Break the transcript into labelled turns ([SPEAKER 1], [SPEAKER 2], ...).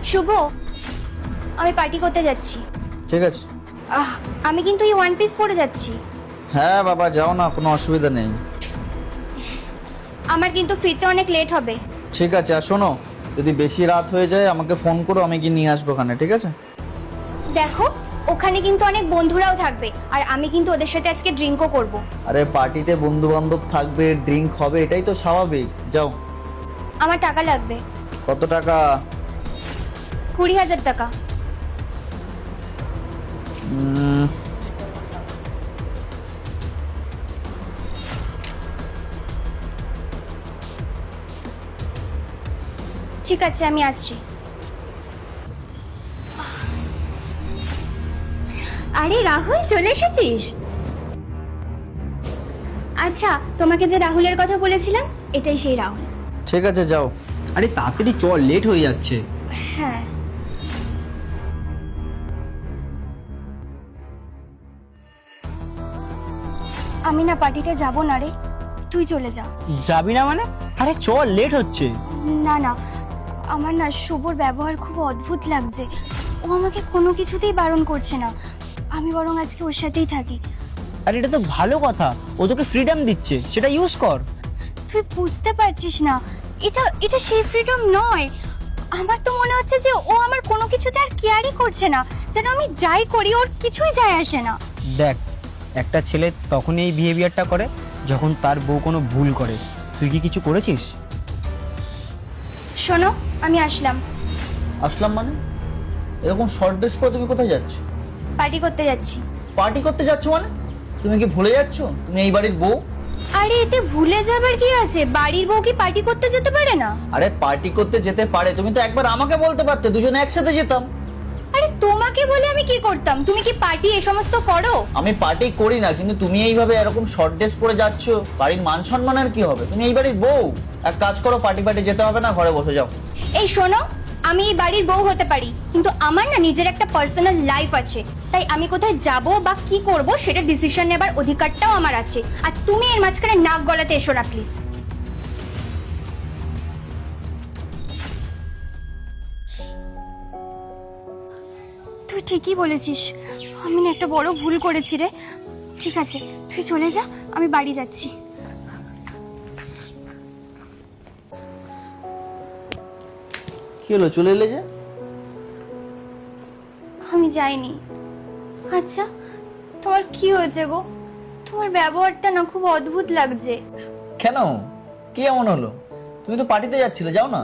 [SPEAKER 1] শুভ, আমি পার্টি করতে যাচ্ছি।
[SPEAKER 2] ঠিক আছে।
[SPEAKER 1] আমি কিন্তু এই ওয়ান পিস পরে যাচ্ছি।
[SPEAKER 2] হ্যাঁ বাবা, যাও না, কোনো অসুবিধা নেই।
[SPEAKER 1] আমার কিন্তু ফিরতে অনেক লেট হবে।
[SPEAKER 2] ঠিক আছে, আর শোনো, যদি বেশি রাত হয়ে যায় আমাকে ফোন করো, আমি গিয়ে নিয়ে আসবো ওখানে, ঠিক আছে?
[SPEAKER 1] দেখো, ওখানে কিন্তু অনেক বন্ধুরাও থাকবে, আর আমি কিন্তু ওদের সাথে আজকে ড্রিঙ্কও করব।
[SPEAKER 2] আরে পার্টিতে বন্ধু বান্ধব থাকবে, ড্রিঙ্ক হবে, এটাই তো স্বাভাবিক। যাও।
[SPEAKER 1] আমার টাকা লাগবে।
[SPEAKER 2] কত টাকা?
[SPEAKER 1] 20,000 টাকা। ঠিক আছে, আমি আসছি। আরে রাহুল, চলে এসেছিস? আচ্ছা, তোমাকে যে রাহুলের কথা বলেছিলাম, এটাই সেই রাহুল।
[SPEAKER 2] ঠিক আছে, যাও।
[SPEAKER 3] আরে তাড়াতাড়ি চল, লেট হয়ে যাচ্ছে।
[SPEAKER 1] হ্যাঁ। আমি না পার্টিতে যাব না রে, তুই চলে যা।
[SPEAKER 3] যাবি না মানে? আরে চল, লেট হচ্ছে।
[SPEAKER 1] না না, আমার না শুভর ব্যবহার খুব অদ্ভুত লাগছে। ও আমাকে কোনো কিছুতেই বারণ করছে না। আমি বরং আজকে ওর সাথেই থাকি।
[SPEAKER 3] আরে এটা তো ভালো কথা, ও তোকে ফ্রিডম দিচ্ছে, সেটা ইউজ কর।
[SPEAKER 1] তুই বুঝতে পারছিস না, এটা এটা সেই ফ্রিডম নয়। আমার তো মনে হচ্ছে যে ও আমার কোনো কিছুতে আর কেয়ারই করছে না, যেন আমি যাই করি ওর কিছুই যায় আসে না।
[SPEAKER 3] দেখ, একটা ছেলে তখনই এই বিহেভিয়ারটা করে যখন তার বউ কোনো ভুল করে। তুই কি কিছু করেছিস?
[SPEAKER 1] শোনো, আমি আসলাম।
[SPEAKER 2] আসলাম মানে? এরকম শর্ট ড্রেস পরে তুমি কোথায় যাচ্ছ?
[SPEAKER 1] পার্টি করতে যাচ্ছি।
[SPEAKER 2] পার্টি করতে যাচ্ছ মানে? তুমি কি ভুলে যাচ্ছ তুমি এই বাড়ির বউ?
[SPEAKER 1] আরে এতে ভুলে যাবার কি আছে? বাড়ির বউ কি পার্টি করতে যেতে পারে না?
[SPEAKER 2] আরে পার্টি করতে যেতে পারে, তুমি তো একবার আমাকে বলতে পারতে, দুজনে একসাথে যেতাম।
[SPEAKER 1] আরে তোমাকে বলে আমি কি করতাম? তুমি কি পার্টি এ সমস্ত করো?
[SPEAKER 2] আমি পার্টি করি না, কিন্তু তুমি এইভাবে এরকম শর্ট ড্রেস পরে যাচ্ছ, বাড়ির মান সম্মানের কি হবে? তুমি এই বাড়ির বউ। এক কাজ করো, পার্টি যেতে হবে না, ঘরে বসে যাও।
[SPEAKER 1] এই শোনো, আমি এই বাড়ির বউ হতে পারি, কিন্তু আমার না নিজের একটা পার্সোনাল লাইফ আছে। তাই আমি কোথায় যাব বা কি করব সেটা ডিসিশন নেবার অধিকারটাও আমার আছে। আর তুমি এর মাঝখানে নাক গলাতে এসো না প্লিজ। তুই ঠিকই বলেছিস, আমি না একটা বড় ভুল করেছি রে। ঠিক আছে, তুই চলে যা, আমি বাড়ি যাচ্ছি।
[SPEAKER 2] কি হলো, চলে এলে যে?
[SPEAKER 1] আমি যাইনি। আচ্ছা, তোমার কি হয়েছে গো? তোমার ব্যবহারটা না খুব অদ্ভুত লাগছে।
[SPEAKER 2] কেন, কি এমন হলো? তুমি তো পার্টিতে যাচ্ছিলে, যাও না।